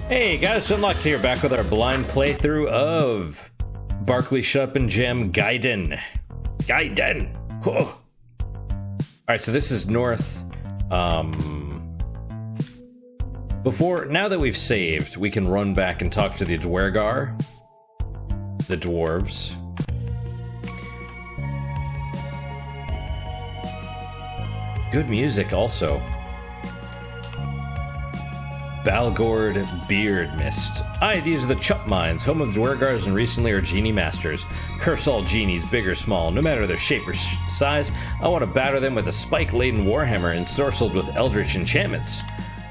Hey guys, Sunlocks here, back with our blind playthrough of Barkley, Shup, and Gem Gaiden. Gaiden! Oh. Alright, so this is north. Now that we've saved, we can run back and talk to the Dwargar. The Dwarves. Good music also. Balgord Beard Mist. Aye, these are the Chup Mines, home of Dwargars and recently are genie masters. Curse all genies, big or small, no matter their shape or size. I want to batter them with a spike-laden warhammer ensorcelled with eldritch enchantments.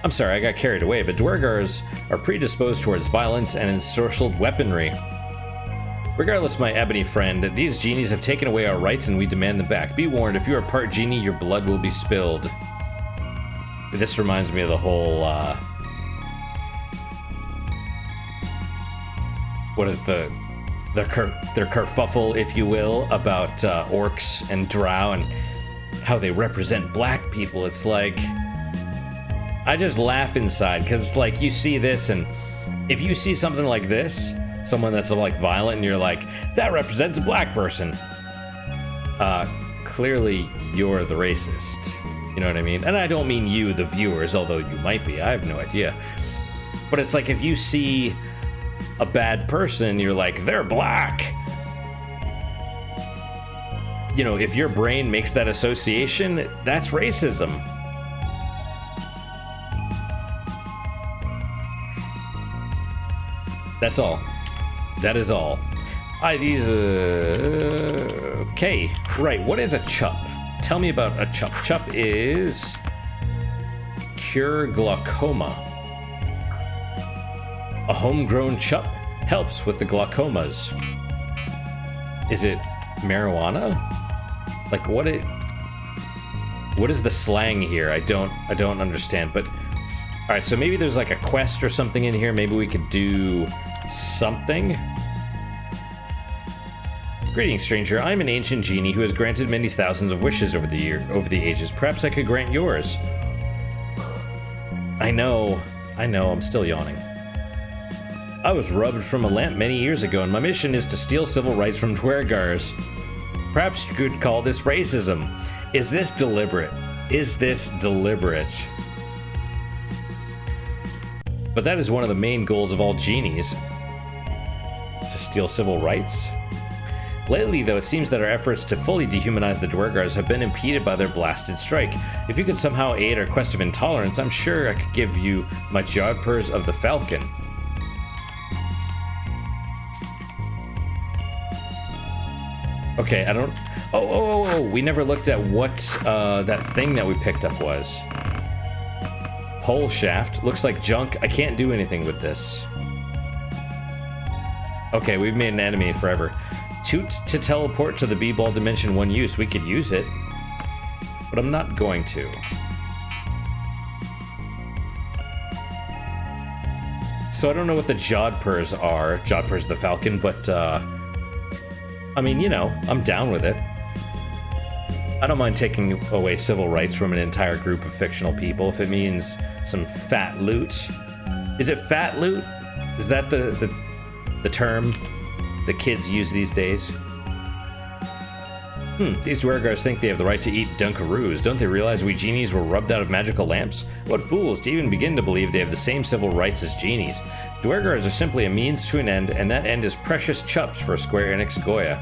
I'm sorry, I got carried away, but Dwargars are predisposed towards violence and ensorcelled weaponry. Regardless, my ebony friend, these genies have taken away our rights and we demand them back. Be warned, if you are part genie, your blood will be spilled. This reminds me of the whole, what is their kerfuffle, if you will, about orcs and drow and how they represent black people. It's like, I just laugh inside because it's like you see this, and if you see something like this, someone that's like violent, and you're like, that represents a black person. Clearly you're the racist. You know what I mean? And I don't mean you, the viewers, although you might be. I have no idea. But it's like if you see a bad person, you're like, they're black. You know, if your brain makes that association, that's racism. That's all. That is all. Okay. Right, what is a chup? Tell me about a chup. Chup is cure glaucoma. A homegrown chup helps with the glaucomas. Is it marijuana? Like what is the slang here? I don't understand, but all right, so maybe there's like a quest or something in here. Maybe we could do something. Greetings, stranger. I'm an ancient genie who has granted many thousands of wishes over the ages. Perhaps I could grant yours. I know, I'm still yawning. I was rubbed from a lamp many years ago, and my mission is to steal civil rights from Dwargars. Perhaps you could call this racism. Is this deliberate? Is this deliberate? But that is one of the main goals of all genies. To steal civil rights? Lately, though, it seems that our efforts to fully dehumanize the Dwargars have been impeded by their blasted strike. If you could somehow aid our quest of intolerance, I'm sure I could give you my Jodhpurs of the Falcon. Okay, I don't... Oh, we never looked at what that thing that we picked up was. Pole shaft. Looks like junk. I can't do anything with this. Okay, we've made an enemy forever. Toot to teleport to the B-ball dimension 1 use. We could use it, but I'm not going to. So I don't know what the Jodhpurs are. Jodhpurs the Falcon, but I mean, you know, I'm down with it. I don't mind taking away civil rights from an entire group of fictional people if it means some fat loot. Is it fat loot? Is that the term the kids use these days? These Dwargars think they have the right to eat Dunkaroos. Don't they realize we genies were rubbed out of magical lamps? What fools to even begin to believe they have the same civil rights as genies. Dwargars are simply a means to an end, and that end is precious chups for Square Enix Goya.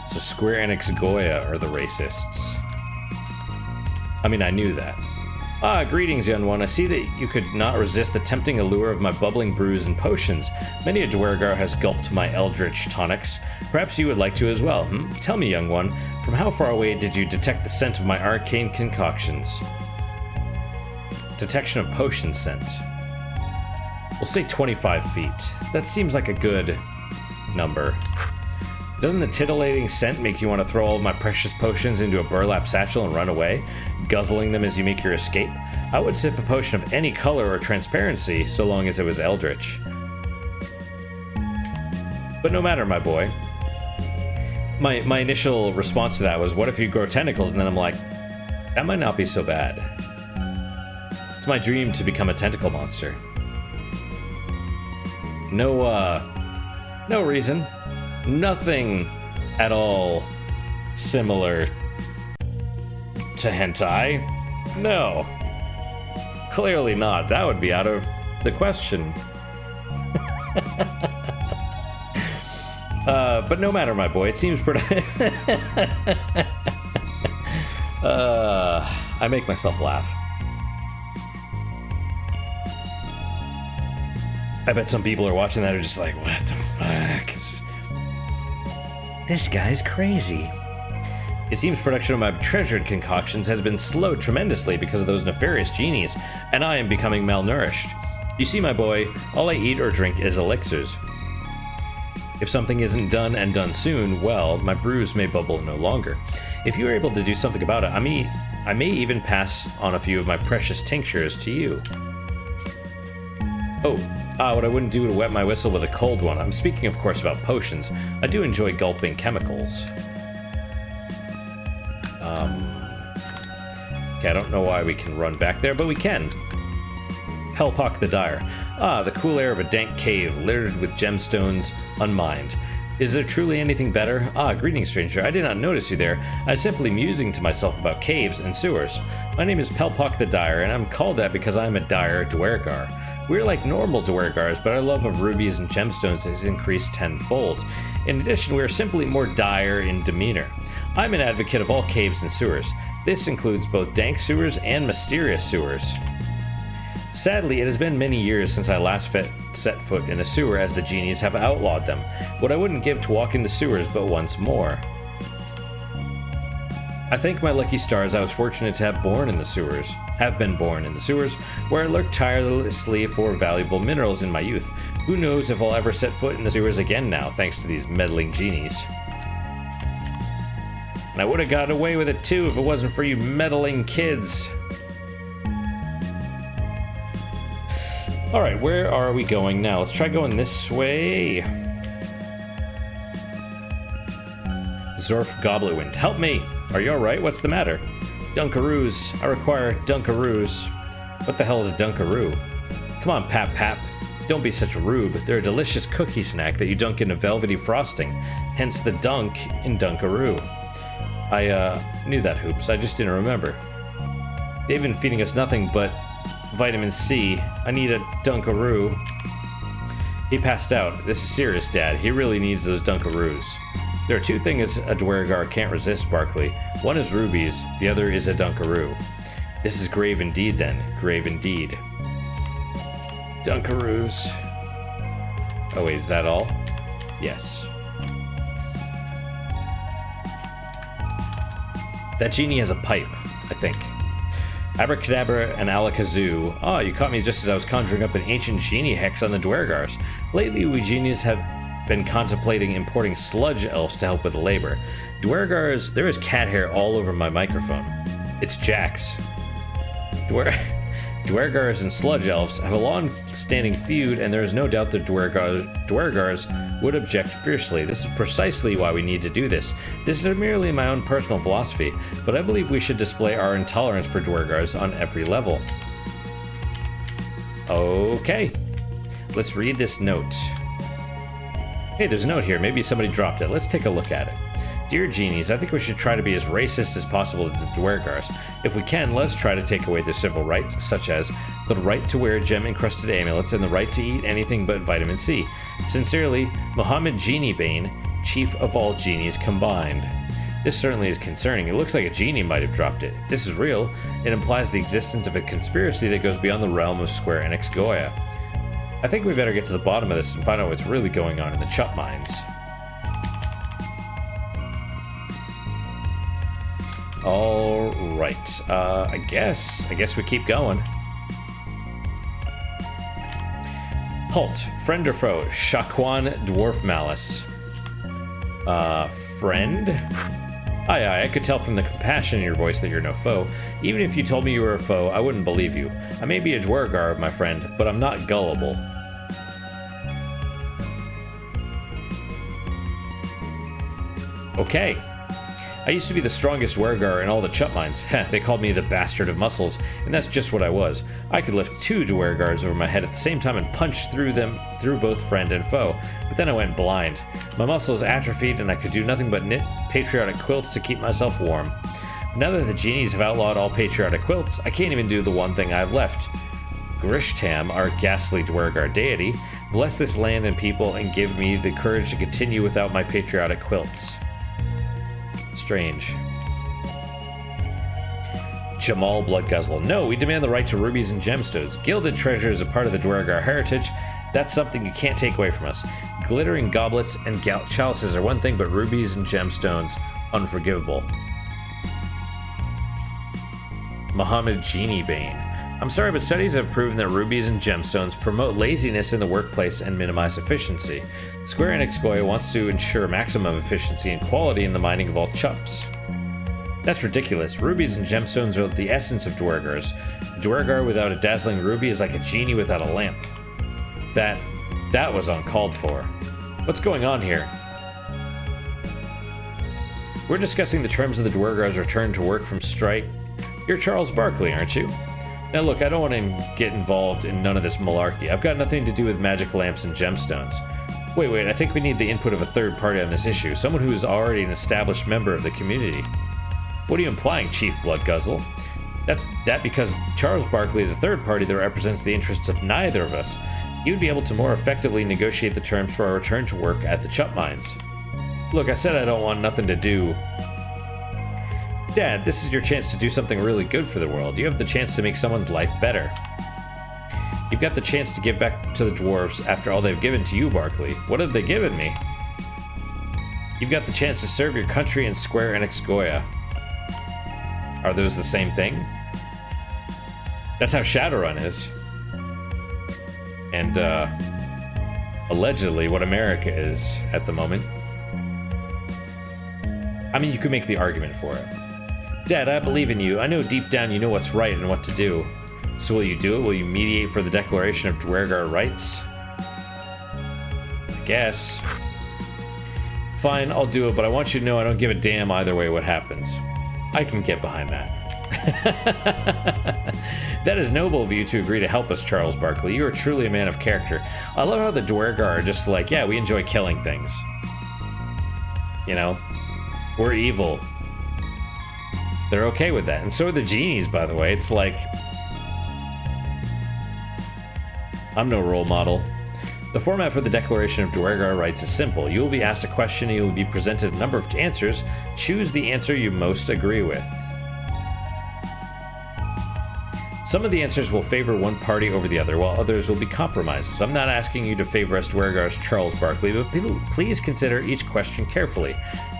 So Square Enix Goya are the racists. I mean, I knew that. Ah, greetings, young one. I see that you could not resist the tempting allure of my bubbling brews and potions. Many a Dwargar has gulped my eldritch tonics. Perhaps you would like to as well. Tell me, young one, from how far away did you detect the scent of my arcane concoctions? Detection of potion scent. We'll say 25 feet. That seems like a good number. Doesn't the titillating scent make you want to throw all of my precious potions into a burlap satchel and run away, guzzling them as you make your escape? I would sip a potion of any color or transparency, so long as it was eldritch. But no matter, my boy. My initial response to that was, what if you grow tentacles? And then I'm like, that might not be so bad. It's my dream to become a tentacle monster. No reason. Nothing at all similar to hentai. No. Clearly not. That would be out of the question. But no matter, my boy. It seems pretty... I make myself laugh. I bet some people are watching that are just like, what the fuck? This guy's crazy. It seems production of my treasured concoctions has been slowed tremendously because of those nefarious genies, and I am becoming malnourished. You see, my boy, all I eat or drink is elixirs. If something isn't done and done soon, well, my brews may bubble no longer. If you are able to do something about it, I may even pass on a few of my precious tinctures to you. Oh, what I wouldn't do to wet my whistle with a cold one. I'm speaking, of course, about potions. I do enjoy gulping chemicals. Okay, I don't know why we can run back there, but we can. Hellpock the Dire. The cool air of a dank cave littered with gemstones unmined. Is there truly anything better? Greetings, stranger. I did not notice you there. I was simply musing to myself about caves and sewers. My name is Pelpock the Dire, and I'm called that because I am a dire Dwergar. We're like normal Dwergars, but our love of rubies and gemstones has increased tenfold. In addition, we are simply more dire in demeanor. I'm an advocate of all caves and sewers. This includes both dank sewers and mysterious sewers. Sadly, it has been many years since I last set foot in a sewer, as the genies have outlawed them. What I wouldn't give to walk in the sewers but once more. I thank my lucky stars I was fortunate to have been born in the sewers, where I lurked tirelessly for valuable minerals in my youth. Who knows if I'll ever set foot in the sewers again now, thanks to these meddling genies. And I would have got away with it too if it wasn't for you meddling kids. Alright, where are we going now? Let's try going this way. Zorf Gobletwind, help me! Are you alright? What's the matter? Dunkaroos. I require Dunkaroos. What the hell is a Dunkaroo? Come on, Pap Pap. Don't be such a rube. They're a delicious cookie snack that you dunk in a velvety frosting. Hence the dunk in Dunkaroo. I knew that, Hoops. I just didn't remember. They've been feeding us nothing but vitamin C. I need a Dunkaroo. He passed out. This is serious, Dad. He really needs those Dunkaroos. There are two things a Dwergar can't resist, Barkley. One is rubies, the other is a Dunkaroo. This is grave indeed, then. Grave indeed. Dunkaroos. Oh wait, is that all? Yes. That genie has a pipe, I think. Abracadabra and Alakazoo. You caught me just as I was conjuring up an ancient genie hex on the Dwergars. Lately, we genies have been contemplating importing sludge elves to help with the labor. Dwergars, there is cat hair all over my microphone. It's Jax. Dwergars and sludge elves have a long-standing feud, and there is no doubt that Dwergars would object fiercely. This is precisely why we need to do this. This is merely my own personal philosophy, but I believe we should display our intolerance for Dwergars on every level. Okay. Let's read this note. Hey, there's a note here. Maybe somebody dropped it. Let's take a look at it. Dear genies, I think we should try to be as racist as possible to the Dwergars. If we can, let's try to take away their civil rights, such as the right to wear gem-encrusted amulets and the right to eat anything but vitamin C. Sincerely, Muhammad Genie Bane, chief of all genies combined. This certainly is concerning. It looks like a genie might have dropped it. If this is real, it implies the existence of a conspiracy that goes beyond the realm of Square Enix Goya. I think we better get to the bottom of this and find out what's really going on in the Chup mines. Alright, I guess we keep going. Halt, friend or foe? Shaquan Dwarf Malice. Friend? Aye, I could tell from the compassion in your voice that you're no foe. Even if you told me you were a foe, I wouldn't believe you. I may be a Dwergar, my friend, but I'm not gullible. Okay. I used to be the strongest Dwergar in all the Chup mines. Heh, they called me the bastard of muscles, and that's just what I was. I could lift 2 Dwergars over my head at the same time and punch through both friend and foe, but then I went blind. My muscles atrophied and I could do nothing but knit patriotic quilts to keep myself warm. Now that the genies have outlawed all patriotic quilts, I can't even do the one thing I've left. Grishtam, our ghastly Dwergar deity, bless this land and people and give me the courage to continue without my patriotic quilts. Strange. Jamal Bloodguzzle. No, we demand the right to rubies and gemstones. Gilded treasure is a part of the Dwergar heritage. That's something you can't take away from us. Glittering goblets and chalices are one thing, but rubies and gemstones, unforgivable. Muhammad Genie Bane. I'm sorry, but studies have proven that rubies and gemstones promote laziness in the workplace and minimize efficiency. Square Enix Goya wants to ensure maximum efficiency and quality in the mining of all chups. That's ridiculous. Rubies and gemstones are the essence of Dwergars. A Dwergar without a dazzling ruby is like a genie without a lamp. That was uncalled for. What's going on here? We're discussing the terms of the Dwergar's return to work from strike. You're Charles Barkley, aren't you? Now look, I don't want to get involved in none of this malarkey. I've got nothing to do with magic lamps and gemstones. Wait, I think we need the input of a third party on this issue, someone who is already an established member of the community. What are you implying, Chief Bloodguzzle? That's because Charles Barkley is a third party that represents the interests of neither of us. He would be able to more effectively negotiate the terms for our return to work at the Chup mines. Look, I said I don't want nothing to do. Dad, this is your chance to do something really good for the world. You have the chance to make someone's life better. You've got the chance to give back to the Dwarves after all they've given to you, Barkley. What have they given me? You've got the chance to serve your country in Square Enix Goya. Are those the same thing? That's how Shadowrun is. And, allegedly what America is at the moment. I mean, you could make the argument for it. Dad, I believe in you. I know deep down you know what's right and what to do. So will you do it? Will you mediate for the declaration of Dwergar rights? I guess. Fine, I'll do it, but I want you to know I don't give a damn either way what happens. I can get behind that. That is noble of you to agree to help us, Charles Barkley. You are truly a man of character. I love how the Dwergar are just like, yeah, we enjoy killing things. You know? We're evil. They're okay with that. And so are the genies, by the way. It's like, I'm no role model. The format for the Declaration of Dwergar Rights is simple. You will be asked a question and you will be presented a number of answers. Choose the answer you most agree with. Some of the answers will favor one party over the other, while others will be compromises. I'm not asking you to favor us Dwergar's Charles Barkley, but please consider each question carefully.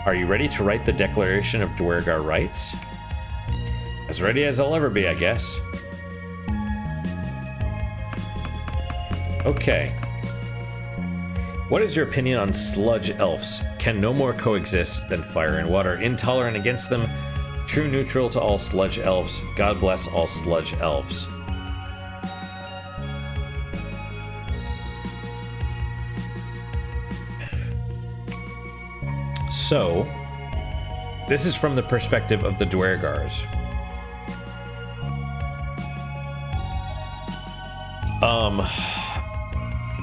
Are you ready to write the Declaration of Dwergar Rights? As ready as I'll ever be, I guess. Okay. What is your opinion on sludge elves? Can no more coexist than fire and water. Intolerant against them. True neutral to all sludge elves. God bless all sludge elves. So, this is from the perspective of the Dwergars.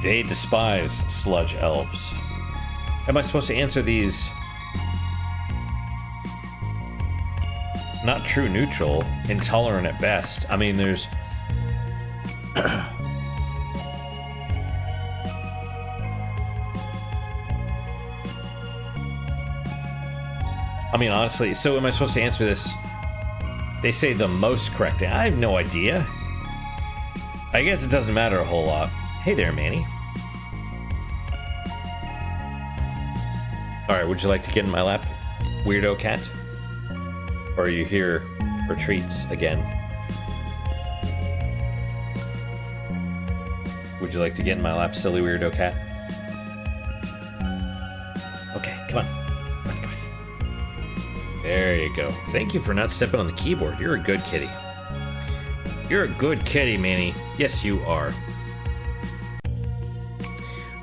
They despise sludge elves. Am I supposed to answer these? Not true neutral, intolerant at best. I mean, there's... I mean, honestly, so am I supposed to answer this? They say the most correct. I have no idea. I guess it doesn't matter a whole lot. Hey there, Manny. Alright, would you like to get in my lap, weirdo cat? Or are you here for treats again? Would you like to get in my lap, silly weirdo cat? Okay, come on. Come on. There you go. Thank you for not stepping on the keyboard. You're a good kitty. You're a good kitty, Manny. Yes, you are.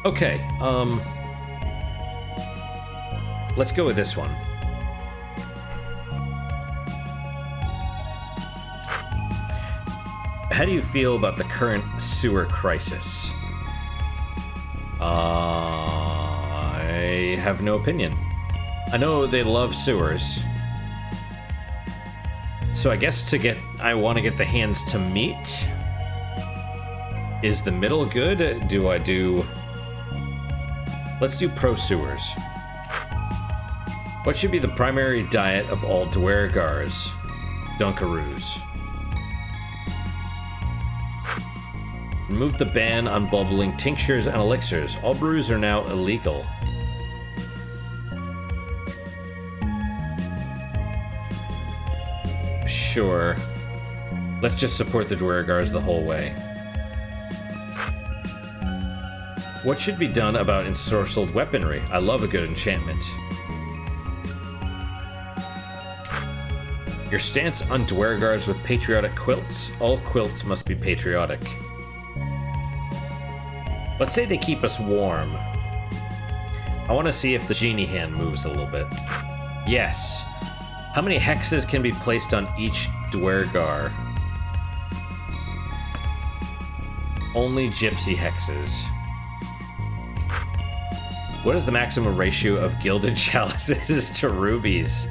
Okay, let's go with this one. how do you feel about the current sewer crisis? I have no opinion. I know they love sewers. So I guess I want to get the hands to meet. Is the middle good? Let's do pro sewers. What should be the primary diet of all Dwargars? Dunkaroos. Remove the ban on bubbling tinctures and elixirs. All brews are now illegal. Sure. Let's just support the Dwargars the whole way. What should be done about ensorcelled weaponry? I love a good enchantment. Your stance on Dwargars with patriotic quilts? All quilts must be patriotic. Let's say they keep us warm. I want to see if the genie hand moves a little bit. Yes. How many hexes can be placed on each Dwargar? Only gypsy hexes. What is the maximum ratio of gilded chalices to rubies?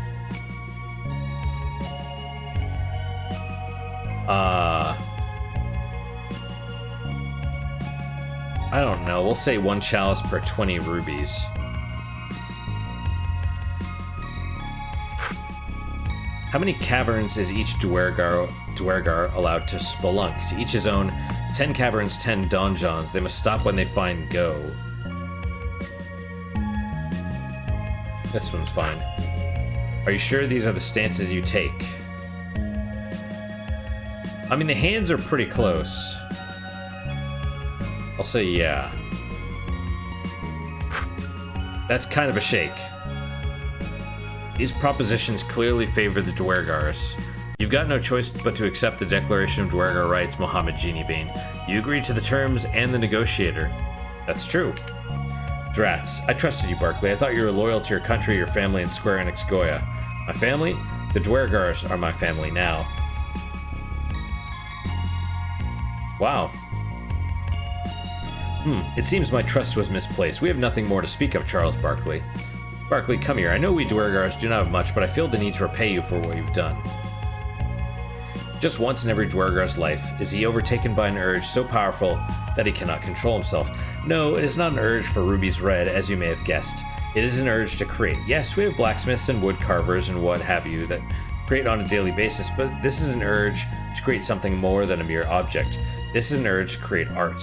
I don't know. We'll say 1 chalice per 20 rubies. How many caverns is each Dwargar allowed to spelunk? To each his own. 10 caverns, 10 donjons. They must stop when they find go. This one's fine. Are you sure these are the stances you take? I mean, the hands are pretty close. I'll say yeah. That's kind of a shake. These propositions clearly favor the Dwargars. You've got no choice but to accept the Declaration of Dwargar Rights, Mohammed Geniebane. You agreed to the terms and the negotiator. That's true. Drats, I trusted you, Barkley. I thought you were loyal to your country, your family, and Square Enix Goya. My family? The Dwargars are my family now. Wow. It seems my trust was misplaced. We have nothing more to speak of, Charles Barkley. Barkley, come here. I know we Dwargars do not have much, but I feel the need to repay you for what you've done. Just once in every Dwargar's life is he overtaken by an urge so powerful that he cannot control himself. No, it is not an urge for rubies red, as you may have guessed. It is an urge to create. Yes, we have blacksmiths and wood carvers and what have you that create on a daily basis, but this is an urge to create something more than a mere object. This is an urge to create art.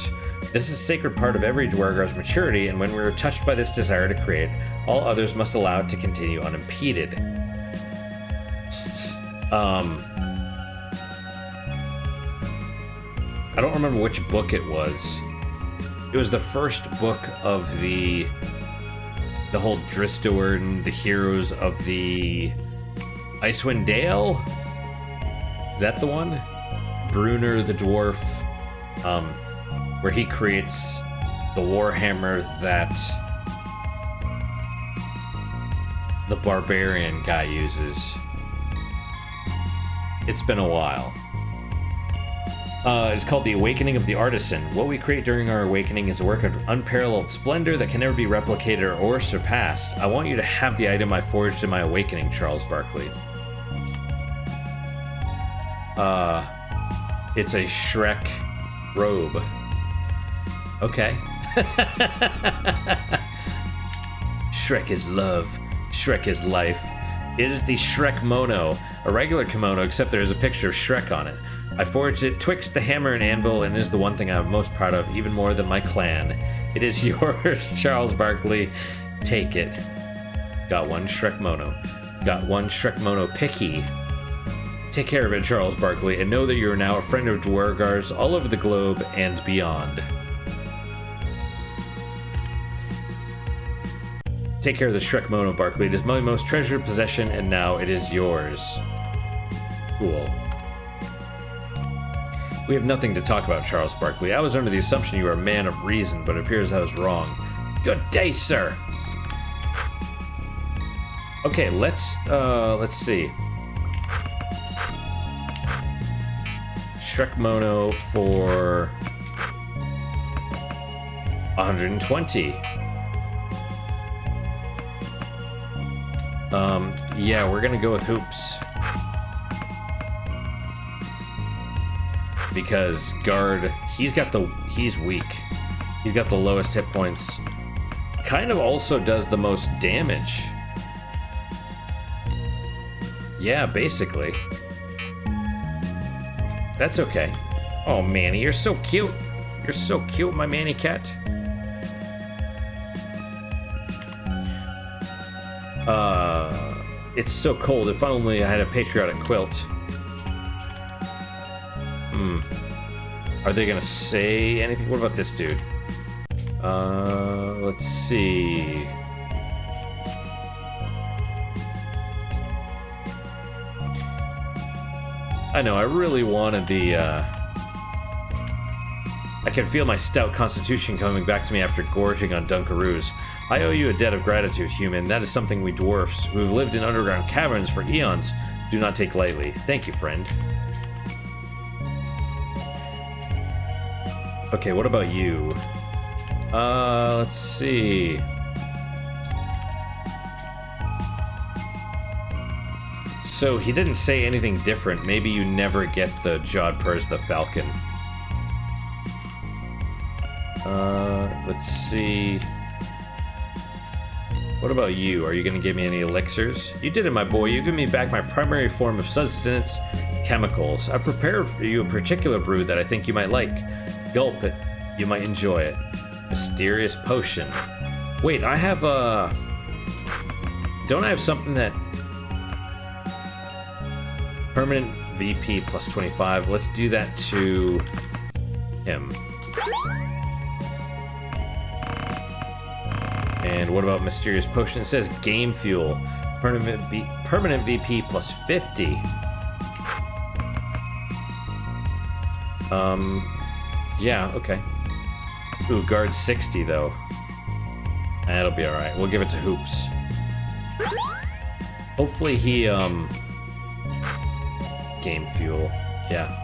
This is a sacred part of every Dwargar's maturity, and when we are touched by this desire to create, all others must allow it to continue unimpeded. I don't remember which book it was. It was the first book of the whole Dristowern, the heroes of the Icewind Dale? Is that the one? Brunner the dwarf, where he creates the warhammer that the barbarian guy uses. It's been a while. It's called The Awakening of the Artisan. What we create during our awakening is a work of unparalleled splendor that can never be replicated or surpassed. I want you to have the item I forged in my awakening, Charles Barkley. It's a Shrek robe. Okay. Shrek is love. Shrek is life. It is the Shrek Mono, a regular kimono, except there is a picture of Shrek on it. I forged it twixt the hammer and anvil, and is the one thing I'm most proud of, even more than my clan. It is yours, Charles Barkley. Take it. Got one Shrek Mono. Got one Shrek Mono picky. Take care of it, Charles Barkley, and know that you are now a friend of Dwargars all over the globe and beyond. Take care of the Shrek Mono, Barkley. It is my most treasured possession, and now it is yours. Cool. We have nothing to talk about, Charles Barkley. I was under the assumption you were a man of reason, but it appears I was wrong. Good day, sir! Okay, let's see. Shrek Mono for 120. Yeah, we're gonna go with Hoops. Because Guard, he's weak. He's got the lowest hit points. Kind of also does the most damage. Yeah, basically. That's okay. Oh, Manny, you're so cute. You're so cute, my Manny cat. It's so cold. If only I had a patriotic quilt. Are they gonna say anything? What about this dude? Let's see. I know, I really wanted the, I can feel my stout constitution coming back to me after gorging on Dunkaroos. I owe you a debt of gratitude, human. That is something we dwarfs, who have lived in underground caverns for eons, do not take lightly. Thank you, friend. Okay, what about you? Let's see. So he didn't say anything different. Maybe you never get the Jodhpurs the Falcon. Let's see. What about you? Are you going to give me any elixirs? You did it, my boy. You give me back my primary form of sustenance, chemicals. I prepared for you a particular brew that I think you might like. Gulp it. You might enjoy it. Mysterious potion. Wait, I have a... Don't I have something that... Permanent VP plus 25. Let's do that to him. And what about Mysterious Potion? It says Game Fuel. Permanent VP plus 50. Yeah, okay. Ooh, guard 60 though. That'll be alright. We'll give it to Hoops. Hopefully he, Game Fuel. Yeah.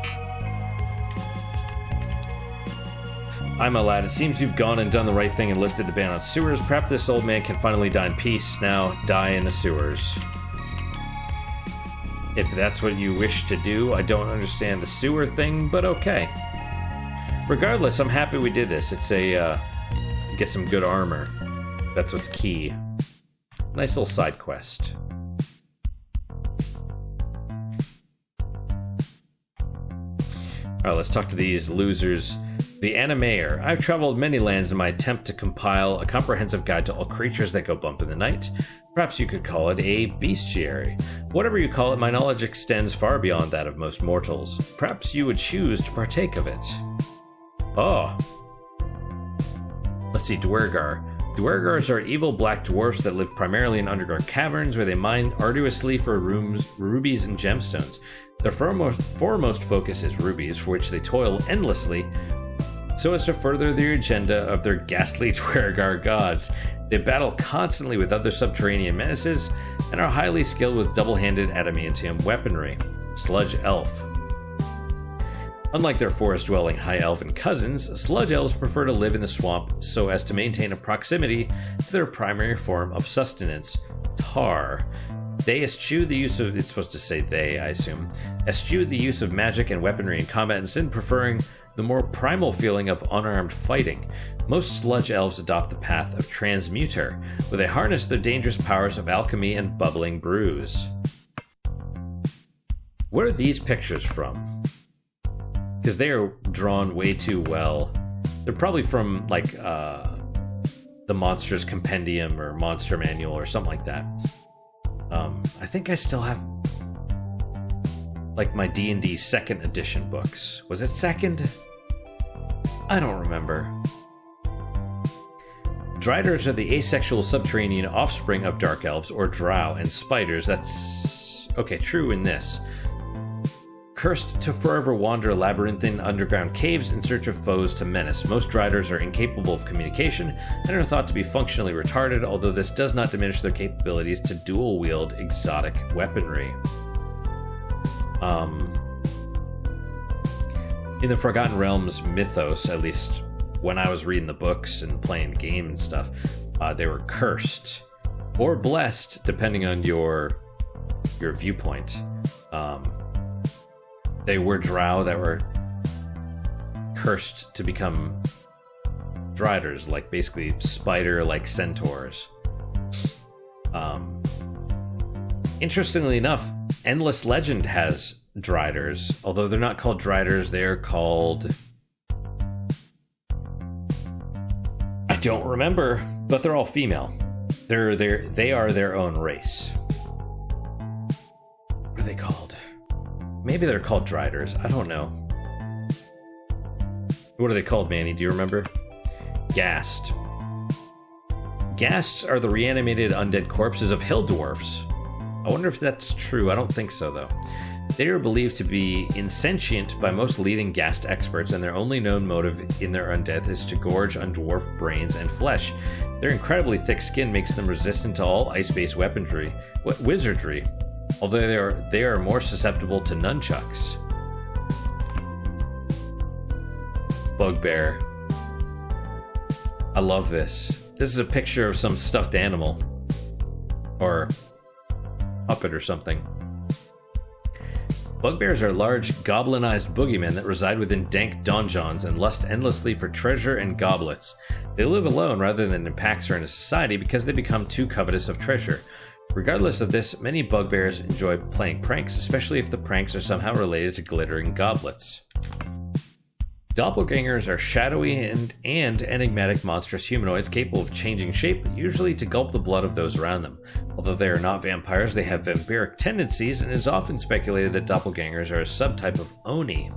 I'm a lad. It seems you've gone and done the right thing and lifted the ban on sewers. Perhaps this old man can finally die in peace. Now, die in the sewers. If that's what you wish to do, I don't understand the sewer thing, but okay. Regardless, I'm happy we did this. It's a, get some good armor. That's what's key. Nice little side quest. Alright, let's talk to these losers. The Animator. I've traveled many lands in my attempt to compile a comprehensive guide to all creatures that go bump in the night. Perhaps you could call it a bestiary. Whatever you call it, my knowledge extends far beyond that of most mortals. Perhaps you would choose to partake of it. Oh. Let's see, Dwergar. Dwergars are evil black dwarfs that live primarily in underground caverns where they mine arduously for rubies and gemstones. Their foremost focus is rubies, for which they toil endlessly so as to further the agenda of their ghastly Dwergar gods. They battle constantly with other subterranean menaces and are highly skilled with double-handed adamantium weaponry. Sludge Elf. Unlike their forest-dwelling high elven cousins, sludge elves prefer to live in the swamp so as to maintain a proximity to their primary form of sustenance, tar. They eschew the use of... It's supposed to say they, I assume. Eschew the use of magic and weaponry in combat, instead preferring the more primal feeling of unarmed fighting. Most sludge elves adopt the path of transmuter, where they harness the dangerous powers of alchemy and bubbling brews. Where are these pictures from? Because they are drawn way too well. They're probably from, like, the Monsters Compendium or Monster Manual or something like that. I think I still have, like, my D&D 2nd edition books. Was it 2nd? I don't remember. Driders are the asexual subterranean offspring of dark elves or drow, and spiders, that's... okay, true in this. Cursed to forever wander labyrinthine underground caves in search of foes to menace. Most Driders are incapable of communication and are thought to be functionally retarded, although this does not diminish their capabilities to dual-wield exotic weaponry. In the Forgotten Realms mythos, at least when I was reading the books and playing the game and stuff, they were cursed or blessed, depending on your viewpoint. They were drow that were cursed to become driders, like basically spider-like centaurs. Interestingly enough, Endless Legend has driders, although they're not called driders, they're called... I don't remember, but they're all female. They are their own race. What are they called? Maybe they're called driders. I don't know. What are they called, Manny? Do you remember? Ghast. Ghasts are the reanimated undead corpses of hill dwarfs. I wonder if that's true. I don't think so, though. They are believed to be insentient by most leading Ghast experts, and their only known motive in their undeath is to gorge on dwarf brains and flesh. Their incredibly thick skin makes them resistant to all ice-based wizardry, although they are more susceptible to nunchucks. Bugbear. I love this. This is a picture of some stuffed animal. Or puppet or something. Bugbears are large, goblinized boogeymen that reside within dank donjons and lust endlessly for treasure and goblets. They live alone rather than in packs or in a society because they become too covetous of treasure. Regardless of this, many bugbears enjoy playing pranks, especially if the pranks are somehow related to glittering goblets. Doppelgangers are shadowy and enigmatic monstrous humanoids capable of changing shape, usually to gulp the blood of those around them. Although they are not vampires, they have vampiric tendencies, and it is often speculated that doppelgangers are a subtype of Oni,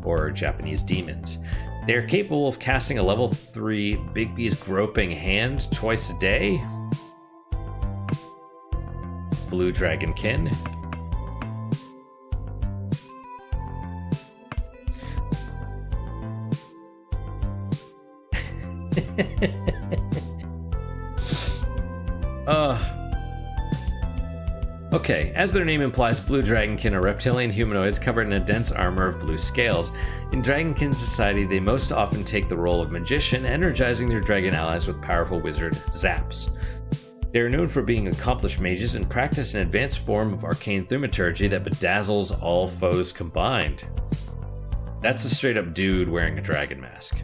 or Japanese demons. They are capable of casting a level 3 Bigby's groping hand twice a day. Blue Dragonkin. Okay, as their name implies, blue dragonkin are reptilian humanoids covered in a dense armor of blue scales. In dragonkin society, they most often take the role of magician, energizing their dragon allies with powerful wizard zaps. They are known for being accomplished mages and practice an advanced form of arcane thaumaturgy that bedazzles all foes combined. That's a straight up dude wearing a dragon mask.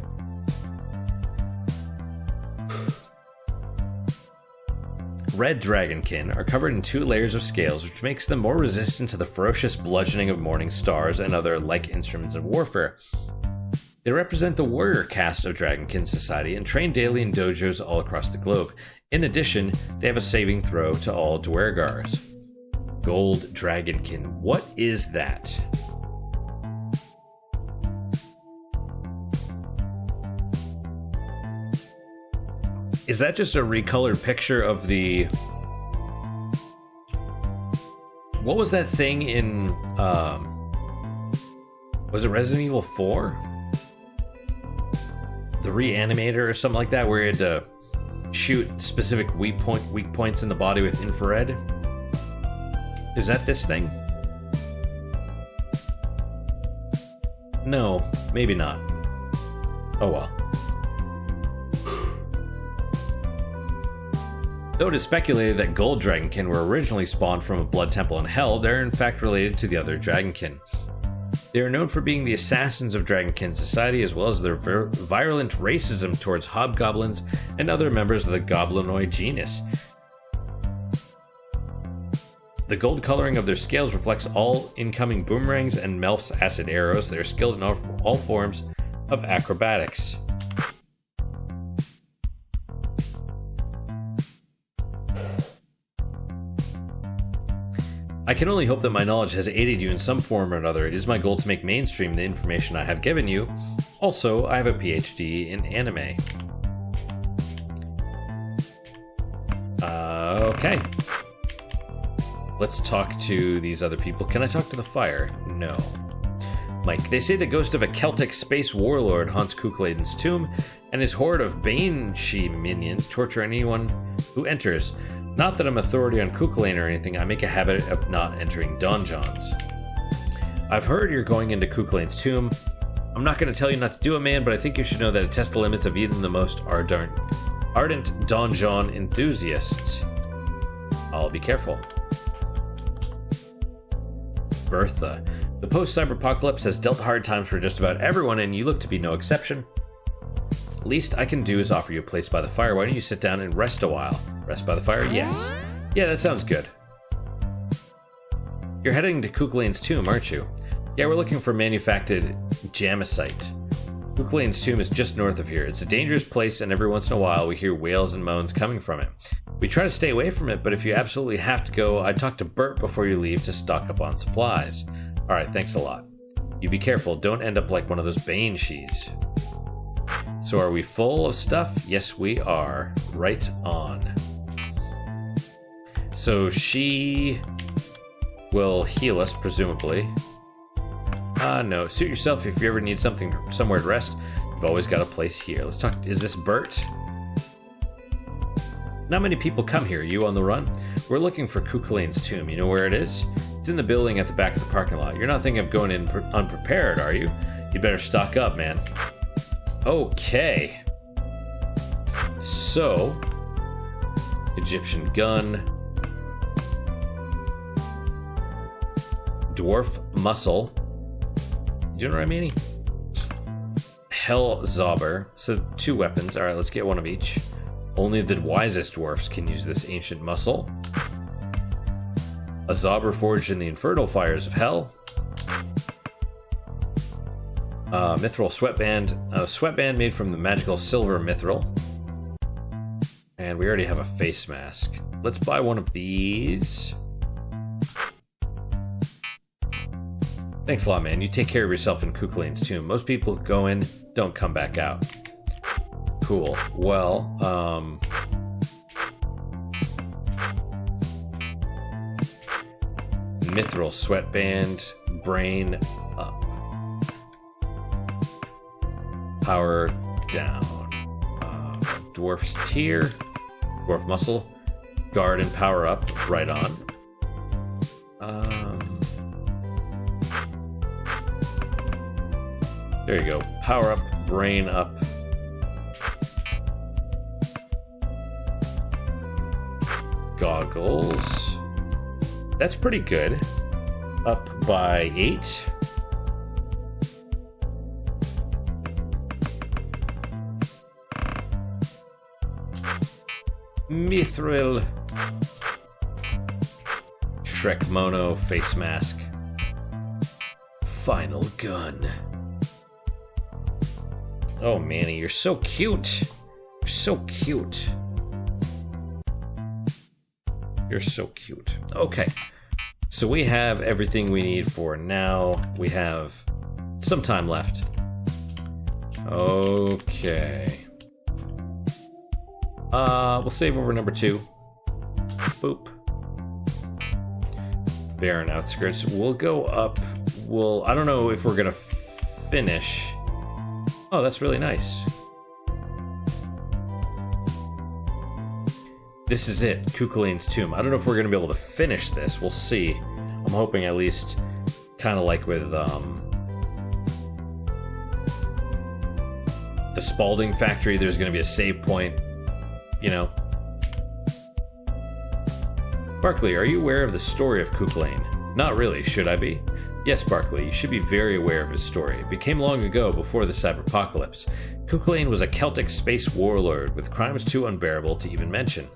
Red dragonkin are covered in 2 layers of scales, which makes them more resistant to the ferocious bludgeoning of morning stars and other like instruments of warfare. They represent the warrior caste of dragonkin society and train daily in dojos all across the globe. In addition, they have a saving throw to all Dwargars. Gold dragonkin. What is that? Is that just a recolored picture of the... What was that thing in... Was it Resident Evil 4? The Reanimator or something like that, where you had to shoot specific weak points in the body with infrared? Is that this thing? No, maybe not. Oh well. Though it is speculated that gold dragonkin were originally spawned from a blood temple in hell, they're in fact related to the other dragonkin. They are known for being the assassins of dragonkin society, as well as their virulent racism towards hobgoblins and other members of the goblinoid genus. The gold coloring of their scales reflects all incoming boomerangs and Melf's acid arrows. They are skilled in all forms of acrobatics. I can only hope that my knowledge has aided you in some form or another. It is my goal to make mainstream the information I have given you. Also, I have a PhD in anime. Okay. Let's talk to these other people. Can I talk to the fire? No. Mike, they say the ghost of a Celtic space warlord haunts Kukladen's tomb, and his horde of Banshee minions torture anyone who enters. Not that I'm authority on Kukulane or anything, I make a habit of not entering donjons. I've heard you're going into Kukulane's tomb. I'm not going to tell you not to do it, man, but I think you should know that it tests the limits of even the most ardent donjon enthusiast. I'll be careful. Bertha. The post-cyberpocalypse has dealt hard times for just about everyone, and you look to be no exception. Least I can do is offer you a place by the fire. Why don't you sit down and rest a while? Rest by the fire? Yes. Yeah, that sounds good. You're heading to Kukulain's tomb, aren't you? Yeah, we're looking for manufactured jamesite. Kukulain's tomb is just north of here. It's a dangerous place, and every once in a while we hear wails and moans coming from it. We try to stay away from it, but if you absolutely have to go, I'd talk to Bert before you leave to stock up on supplies. Alright, thanks a lot. You be careful, don't end up like one of those banshees. So are we full of stuff? Yes, we are. Right on. So she will heal us, presumably. No. Suit yourself if you ever need somewhere to rest. You've always got a place here. Let's talk. Is this Bert? Not many people come here. You on the run? We're looking for Kukulain's tomb. You know where it is? It's in the building at the back of the parking lot. You're not thinking of going in unprepared, are you? You'd better stock up, man. Okay. So, Egyptian gun. Dwarf muscle. Do you know what I mean? Hell Zauber. So 2 weapons. Alright, let's get one of each. Only the wisest dwarfs can use this ancient muscle. A Zauber forged in the infernal fires of hell. Mithril sweatband. A sweatband made from the magical silver mithril. And we already have a face mask. Let's buy one of these. Thanks a lot, man. You take care of yourself in Kukulain's tomb. Most people go in, don't come back out. Cool. Well, Mithril sweatband, brain up. Power down. Dwarf's tear, dwarf muscle, guard and power up, right on. There you go. Power up, brain up. Goggles. That's pretty good. Up by 8. Mithril. Shrek Mono face mask. Final gun. Oh, Manny, you're so cute. You're so cute. You're so cute. Okay. So we have everything we need for now. We have some time left. Okay. We'll save over number 2. Boop. Barren outskirts. We'll go up. I don't know if we're gonna finish. Oh, that's really nice. This is it, Kukulain's tomb. I don't know if we're gonna be able to finish this. We'll see. I'm hoping at least, kind of like with the Spalding factory, there's gonna be a save point. You know. Barkley, are you aware of the story of Kukulain? Not really, should I be? Yes, Barkley, you should be very aware of his story. It became long ago, before the cyberpocalypse. Kukulain was a Celtic space warlord with crimes too unbearable to even mention.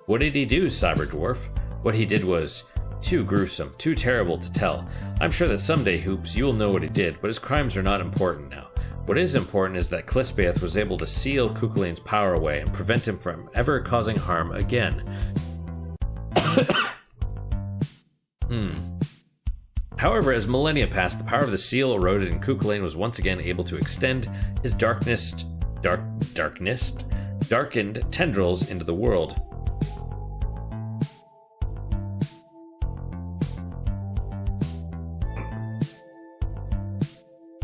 What did he do, Cyberdwarf? What he did was too gruesome, too terrible to tell. I'm sure that someday, Hoops, you'll know what he did, but his crimes are not important now. What is important is that Clisbeath was able to seal Kukulain's power away and prevent him from ever causing harm again. However, as millennia passed, the power of the seal eroded and Kukulain was once again able to extend his darkened tendrils into the world.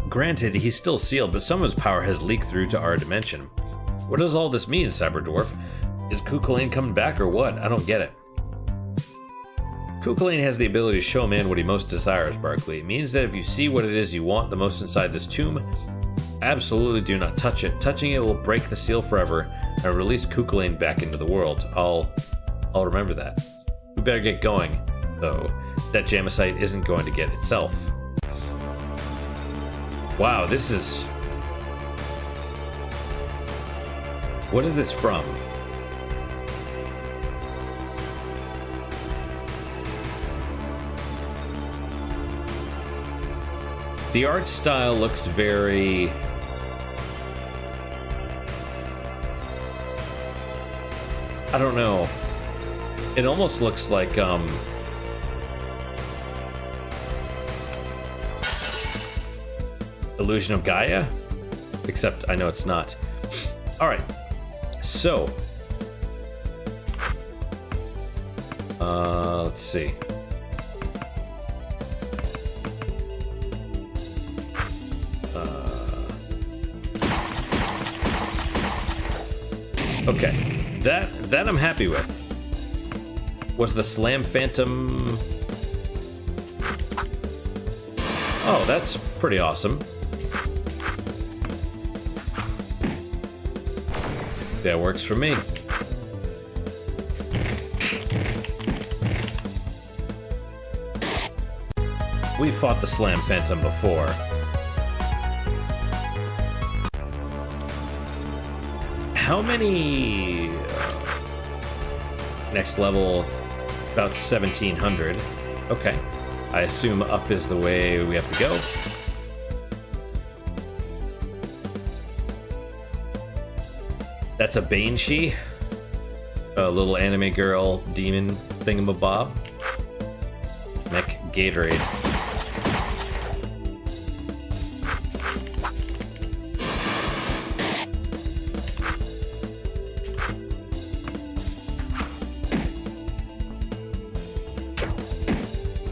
Granted, he's still sealed, but some of his power has leaked through to our dimension. What does all this mean, Cyberdwarf? Is Kukulain coming back or what? I don't get it. Kukulane has the ability to show a man what he most desires, Barkley. It means that if you see what it is you want the most inside this tomb, absolutely do not touch it. Touching it will break the seal forever and release Kukulane back into the world. I'll remember that. We better get going, though. That Jamisite isn't going to get itself. Wow, this is... What is this from? The art style looks very... I don't know. It almost looks like, Illusion of Gaia? Except I know it's not. Alright. So. Let's see. Okay. That I'm happy with. Was the Slam Phantom... Oh, that's pretty awesome. That works for me. We fought the Slam Phantom before. How many... next level, about 1700. Okay. I assume up is the way we have to go. That's a Banshee. A little anime girl demon thingamabob. Mech Gatorade.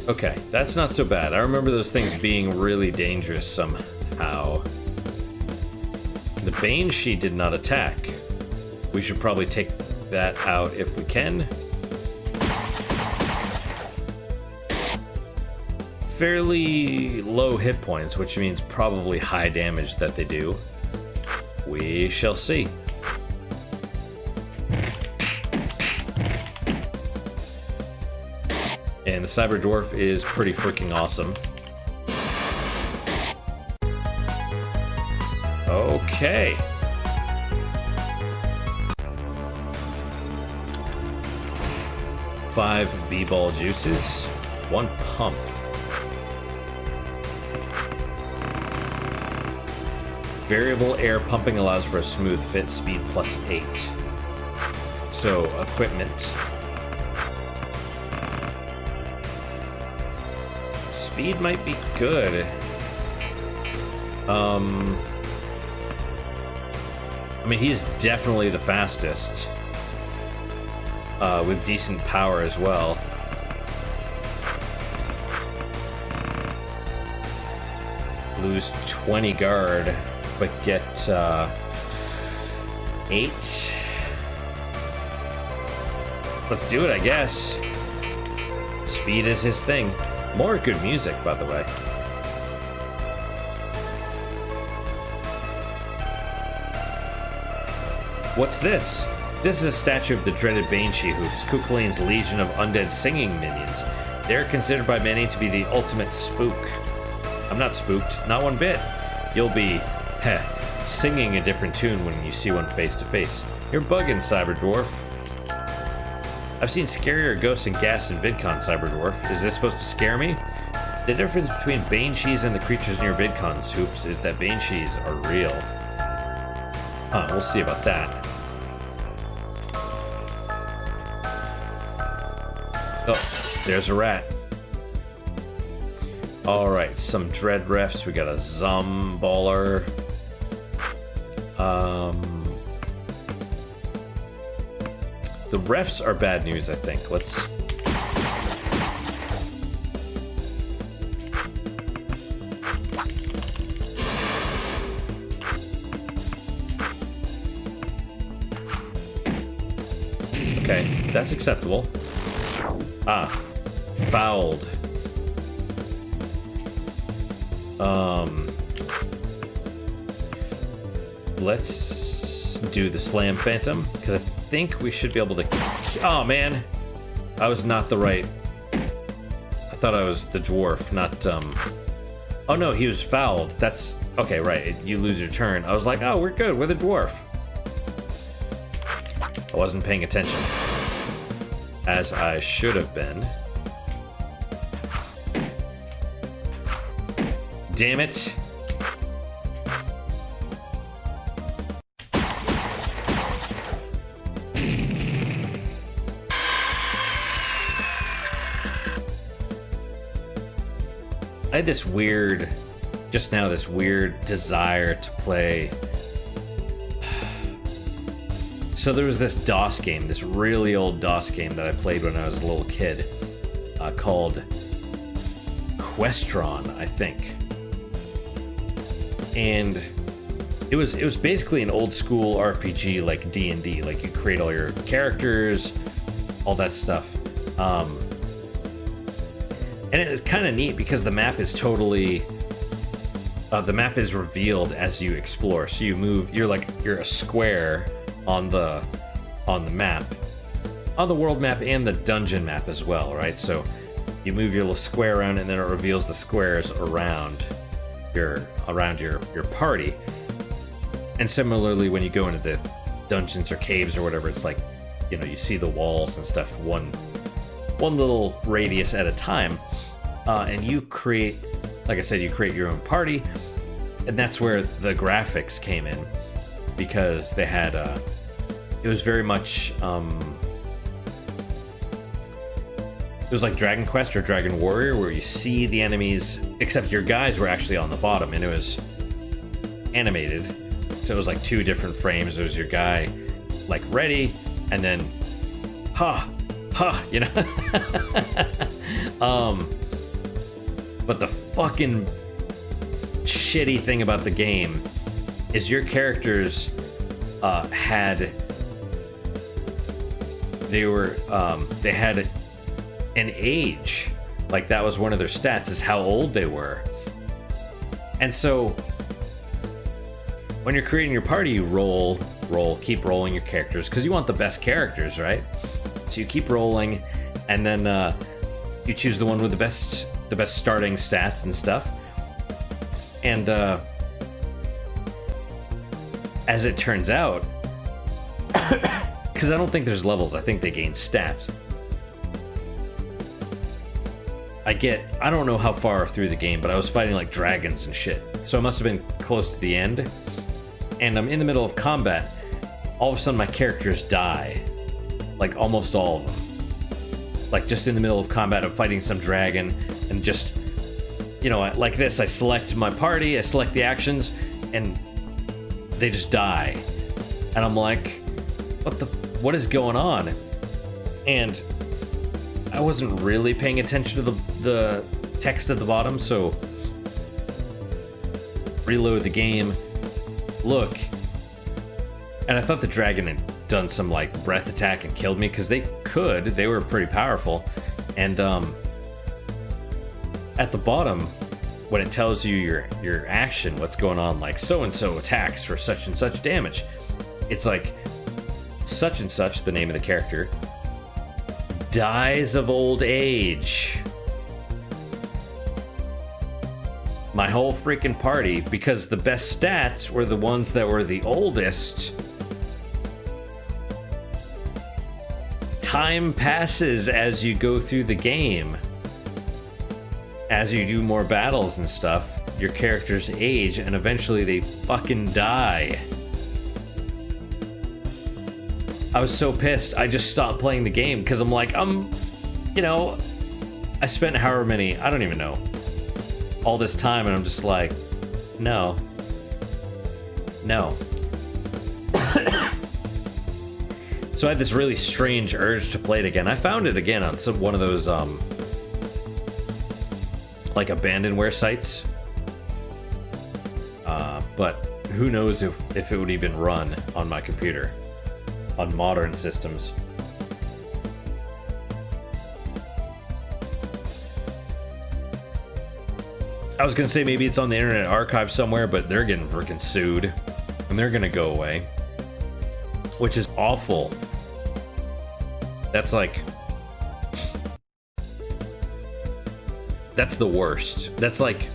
Okay, that's not so bad. I remember those things being really dangerous somehow. The Banshee did not attack. We should probably take that out if we can. Fairly low hit points, which means probably high damage that they do. We shall see. And the Cyber Dwarf is pretty freaking awesome. Okay. Five B-ball juices, 1 pump. Variable air pumping allows for a smooth fit, speed +8. So, equipment. Speed might be good. I mean, he's definitely the fastest. With decent power as well. Lose 20 guard, but get 8. Let's do it, I guess. Speed is his thing. More good music, by the way. What's this? This is a statue of the dreaded Banshee Hoops, Kukulane's legion of undead singing minions. They're considered by many to be the ultimate spook. I'm not spooked, not one bit. You'll be, singing a different tune when you see one face to face. You're bugging, Cyber Dwarf. I've seen scarier ghosts and gas in VidCon, Cyber Dwarf. Is this supposed to scare me? The difference between Banshees and the creatures near VidCon's Hoops is that Banshees are real. We'll see about that. Oh, there's a rat. Alright, some Dread Refs. We got a Zomballer. The refs are bad news, I think. Let's... Okay, that's acceptable. fouled. Let's do the Slam Phantom, because I think we should be able to... Oh, man. I was not the right... I thought I was the dwarf, not, Oh, no, he was fouled. That's... Okay, right. You lose your turn. I was like, oh, we're good. We're the dwarf. I wasn't paying attention. As I should have been. Damn it. I had this weird, just now, this weird desire to play. So there was this DOS game, this really old DOS game that I played when I was a little kid, called Questron, I think. And it was basically an old school RPG like D&D, like you create all your characters, all that stuff. And it's kind of neat because the map is totally... the map is revealed as you explore. So you move... You're a square on the map. On the world map and the dungeon map as well, right? So you move your little square around and then it reveals the squares around your party. And similarly, when you go into the dungeons or caves or whatever, it's like, you know, you see the walls and stuff one little radius at a time. And you create, like I said, you create your own party, and that's where the graphics came in, because they had, it was very much, it was like Dragon Quest or Dragon Warrior, where you see the enemies, except your guys were actually on the bottom, and it was animated, so it was like 2 different frames. It was your guy, like, ready, and then, you know? But the fucking shitty thing about the game is your characters had an age. Like, that was one of their stats, is how old they were. And so when you're creating your party, you keep rolling your characters, because you want the best characters, right? So you keep rolling, and then you choose the one with the best starting stats and stuff. And as it turns out, because I don't think there's levels, I think they gain stats. I don't know how far through the game, but I was fighting like dragons and shit. So I must have been close to the end. And I'm in the middle of combat. All of a sudden my characters die. Like almost all of them. Like just in the middle of combat of fighting some dragon, and just, you know, like this, I select my party, I select the actions, and they just die. And I'm like, what is going on? And I wasn't really paying attention to the text at the bottom, so reload the game, look, and I thought the dragon had done some like breath attack and killed me, because they were pretty powerful. And at the bottom, when it tells you your action, what's going on, like so and so attacks for such and such damage, it's like such and such, the name of the character, dies of old age. My whole freaking party, because the best stats were the ones that were the oldest. Time passes as you go through the game. As you do more battles and stuff, your characters age, and eventually they fucking die. I was so pissed, I just stopped playing the game, because I'm like, you know, I spent however many, I don't even know, all this time, and I'm just like, no. So I had this really strange urge to play it again. I found it again on one of those, like abandonware sites. But who knows if it would even run on my computer, on modern systems. I was gonna say maybe it's on the Internet Archive somewhere, but they're getting freaking sued. And they're gonna go away. Which is awful. That's like... That's the worst. That's like...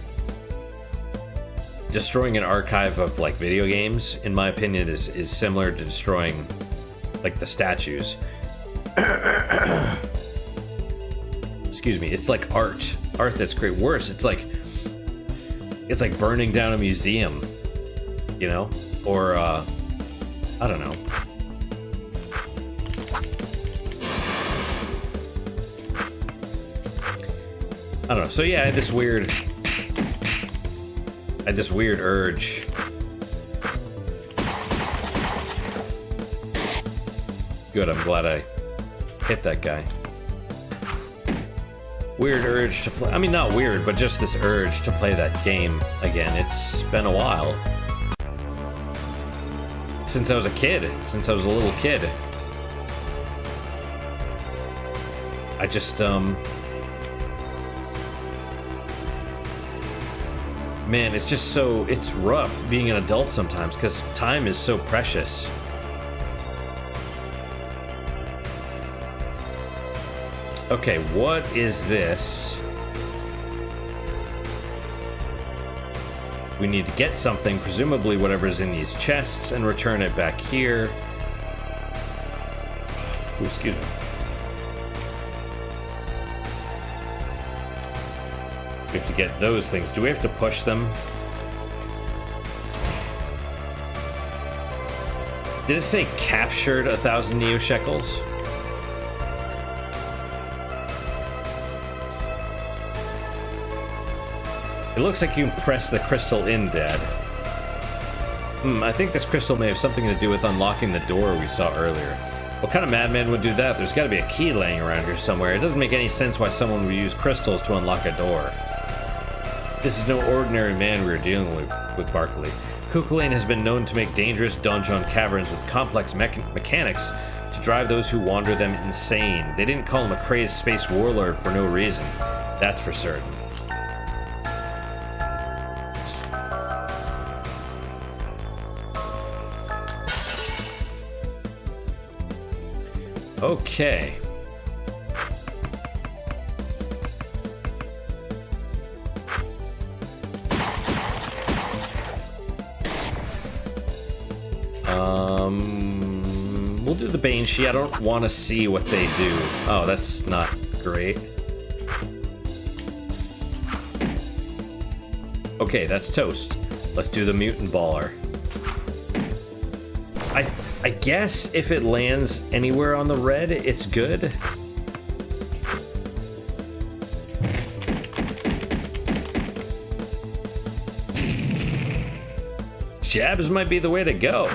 Destroying an archive of, like, video games, in my opinion, is similar to destroying, like, the statues. Excuse me. It's like art. Art that's great. Worse, it's like burning down a museum, you know? Or, I don't know. I don't know. So yeah, I had this weird urge. Good, I'm glad I hit that guy. Weird urge to play. I mean, not weird, but just this urge to play that game again. It's been a while. Since I was a kid. Since I was a little kid. I just, man, it's just so... It's rough being an adult sometimes, because time is so precious. Okay, what is this? We need to get something, presumably whatever's in these chests, and return it back here. Ooh, excuse me. We have to get those things. Do we have to push them? Did it say captured 1,000 Neo Shekels? It looks like you can press the crystal in, Dad. I think this crystal may have something to do with unlocking the door we saw earlier. What kind of madman would do that? There's got to be a key laying around here somewhere. It doesn't make any sense why someone would use crystals to unlock a door. This is no ordinary man we are dealing with Barkley. Kukulane has been known to make dangerous donjon caverns with complex mechanics to drive those who wander them insane. They didn't call him a crazed space warlord for no reason. That's for certain. Okay. We'll do the Banshee. I don't want to see what they do. Oh, that's not great. Okay, that's toast. Let's do the Mutant Baller. I guess if it lands anywhere on the red, it's good. Jabs might be the way to go.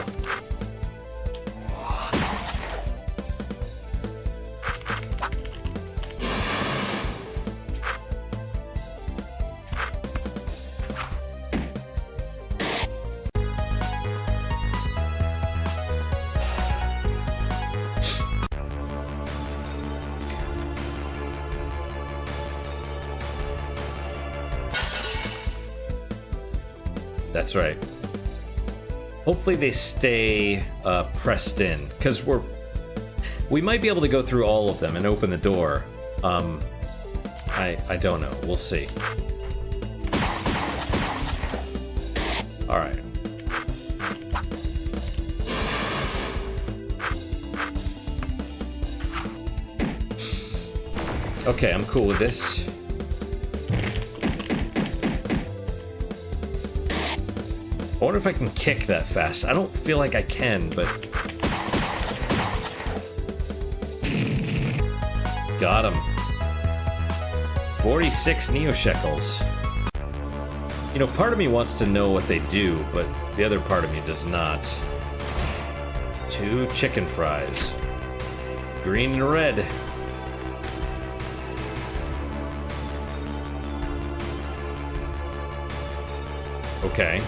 That's right. Hopefully they stay pressed in, because we might be able to go through all of them and open the door. I don't know. We'll see. All right. Okay, I'm cool with this. I wonder if I can kick that fast. I don't feel like I can, but... Got him. 46 Neo Shekels. You know, part of me wants to know what they do, but the other part of me does not. 2 chicken fries. Green and red. Okay.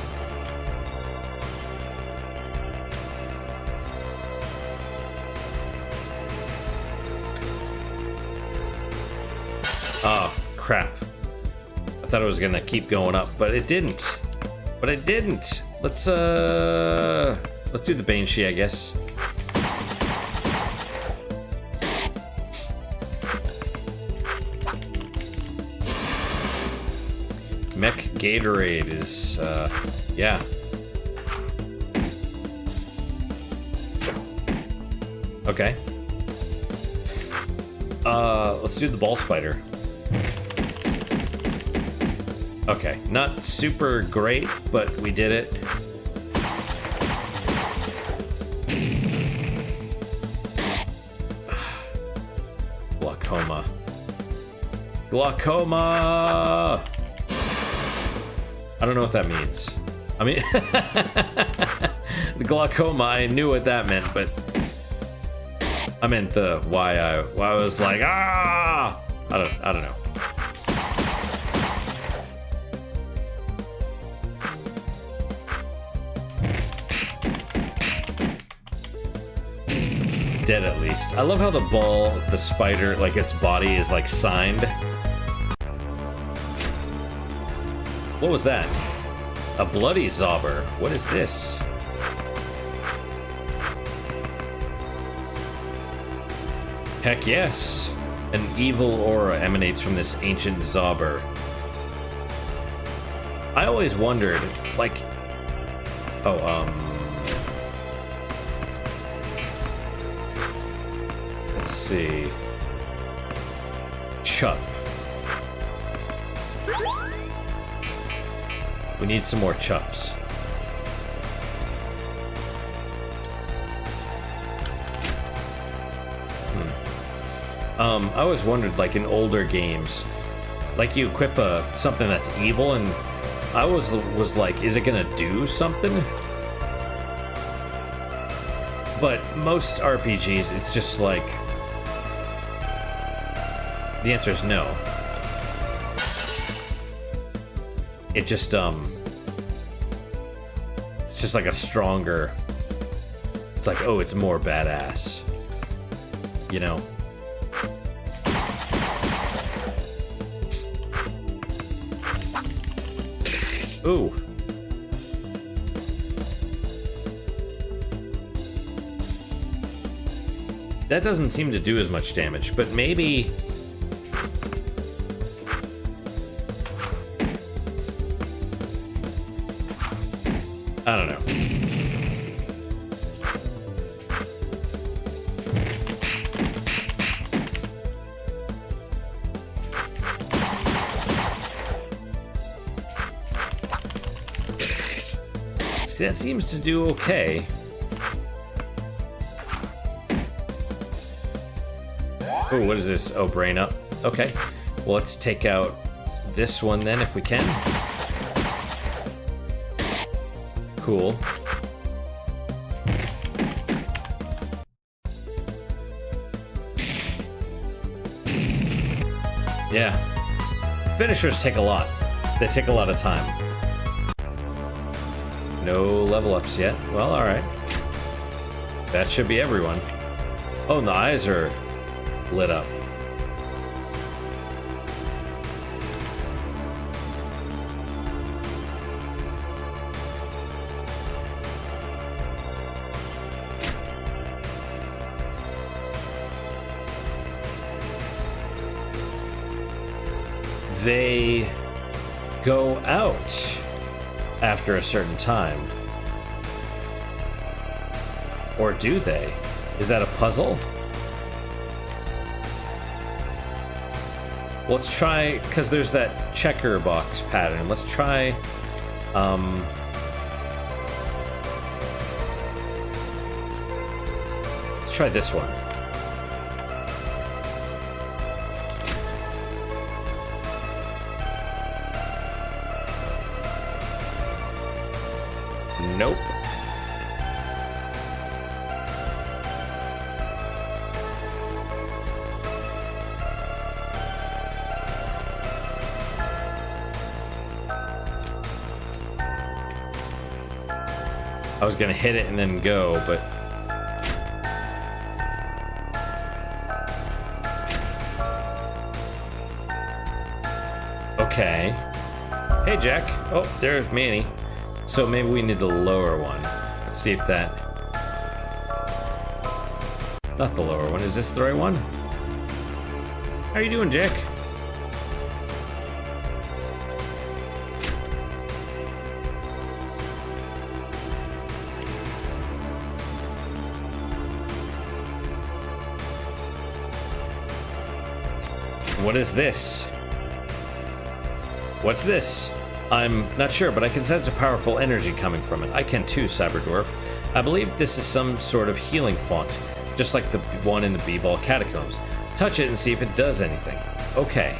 Oh, crap. thought it was gonna keep going up, but it didn't. But it didn't. Let's do the Banshee, I guess. Mech Gatorade is, yeah. Okay. Let's do the Ball Spider. Okay, not super great, but we did it. Glaucoma. Glaucoma! I don't know what that means. I mean, the glaucoma, I knew what that meant, but I meant the why I was like, ah! I don't know. It's dead at least. I love how the spider, like its body is like signed. What was that? A bloody zobber. What is this? Heck yes. An evil aura emanates from this ancient zobber. I always wondered, like... Let's see... Chup. We need some more chups. I always wondered, like in older games, like you equip something that's evil, and I was like, is it gonna do something? But most RPGs, it's just like, the answer is no. It just, it's just like a stronger, it's like, oh, it's more badass, you know? Ooh. That doesn't seem to do as much damage, but maybe... I don't know. See, that seems to do okay. Oh, what is this? Oh, brain up. Okay. Well, let's take out this one then, if we can. Cool. Yeah. Finishers take a lot. They take a lot of time. No level ups yet. Well, alright. That should be everyone. Oh, and the eyes are lit up. They go out after a certain time. Or do they? Is that a puzzle? Let's try, because there's that checker box pattern. Let's try, let's try this one. Nope. I was gonna hit it and then go, but... Okay. Hey, Jack. Oh, there's Manny. So maybe we need the lower one. Let's see if that... Not the lower one. Is this the right one? How you doing, Jack? What is this? What's this? I'm not sure, but I can sense a powerful energy coming from it. I can too, Cyberdwarf. I believe this is some sort of healing font, just like the one in the B-Ball Catacombs. Touch it and see if it does anything. Okay.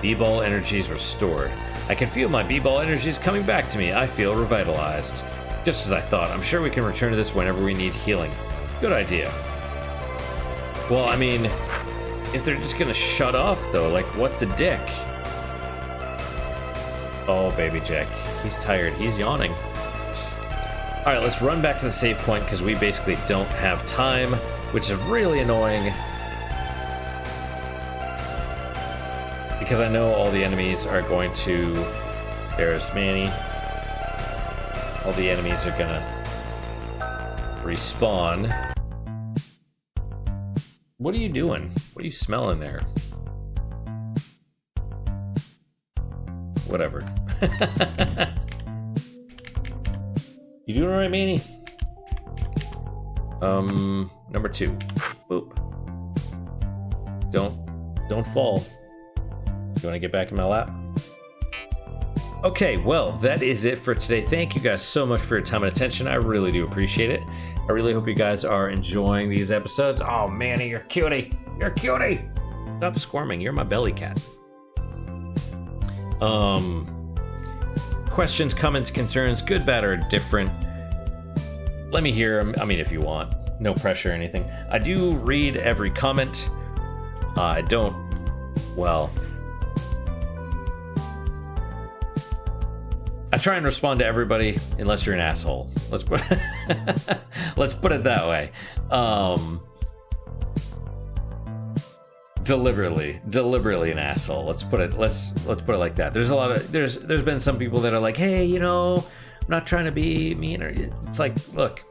B-Ball energies restored. I can feel my B-Ball energies coming back to me. I feel revitalized. Just as I thought. I'm sure we can return to this whenever we need healing. Good idea. Well, I mean, if they're just gonna shut off, though, like, what the dick? Oh, baby Jack. He's tired. He's yawning. Alright, let's run back to the save point, because we basically don't have time, which is really annoying. Because I know all the enemies are going to... There's Manny. All the enemies are gonna respawn. What are you doing? What are you smelling there? Whatever. You doing alright, Manny? Number 2. Boop. Don't fall. You wanna get back in my lap? Okay, well, that is it for today. Thank you guys so much for your time and attention. I really do appreciate it. I really hope you guys are enjoying these episodes. Oh, Manny, you're cutie. You're cutie. Stop squirming. You're my belly cat. Questions, comments, concerns, good, bad, or different. Let me hear them. I mean, if you want. No pressure or anything. I do read every comment. I don't... Well... I try and respond to everybody, unless you're an asshole. Let's put let's put it that way. Deliberately an asshole. Let's put it like that. There's a lot of there's been some people that are like, hey, you know, I'm not trying to be mean, or it's like, look,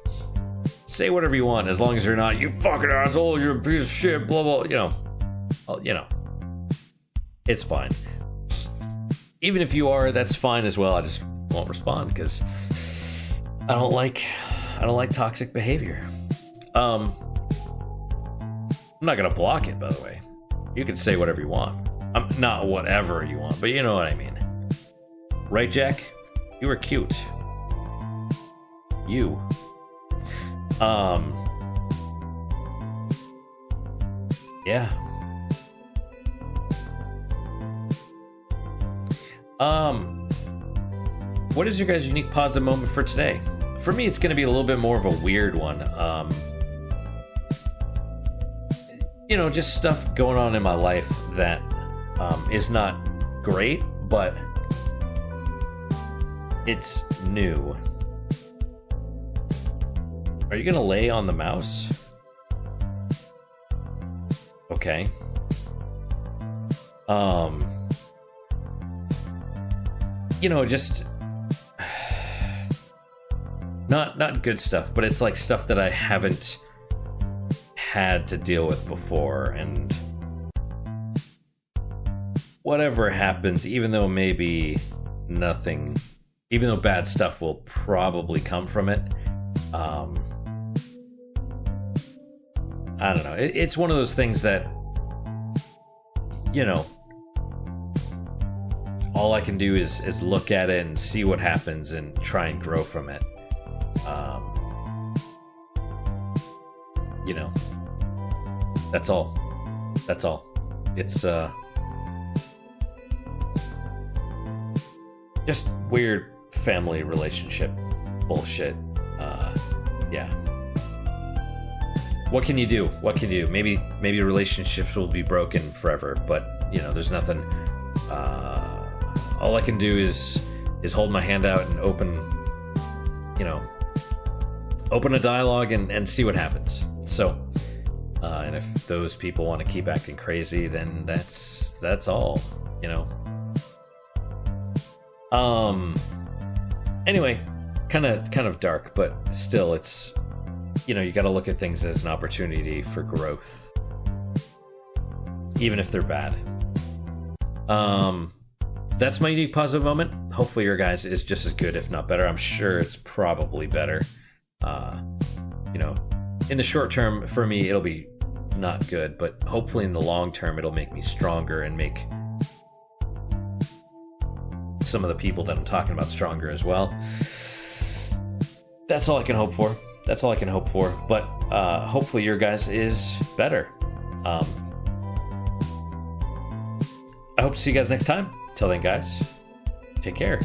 say whatever you want as long as you're not, you fucking asshole, you're a piece of shit, blah blah. You know, it's fine. Even if you are, that's fine as well. I just won't respond because I don't like toxic behavior. I'm not gonna block it, by the way. You can say whatever you want. I'm not whatever you want, but you know what I mean. Right, Jack? You were cute. You. Yeah. What is your guys' unique positive moment for today? For me, it's going to be a little bit more of a weird one. You know, just stuff going on in my life that is not great, but it's new. Are you going to lay on the mouse? Okay. You know, just not good stuff, but it's like stuff that I haven't had to deal with before, and whatever happens, even though bad stuff will probably come from it, I don't know. It's one of those things that, you know, all I can do is look at it and see what happens and try and grow from it. You know, that's all. It's just weird family relationship bullshit. Yeah. What can you do? Maybe relationships will be broken forever, but you know, there's nothing. All I can do is hold my hand out and open a dialogue and see what happens. So, and if those people want to keep acting crazy, then that's all, you know. Anyway, kind of dark, but still, it's, you know, you got to look at things as an opportunity for growth, even if they're bad. That's my unique positive moment. Hopefully your guys is just as good, if not better. I'm sure it's probably better. You know, in the short term, for me, it'll be not good, but hopefully in the long term, it'll make me stronger and make some of the people that I'm talking about stronger as well. That's all I can hope for. That's all I can hope for. But hopefully your guys is better. I hope to see you guys next time. Till then, guys, take care.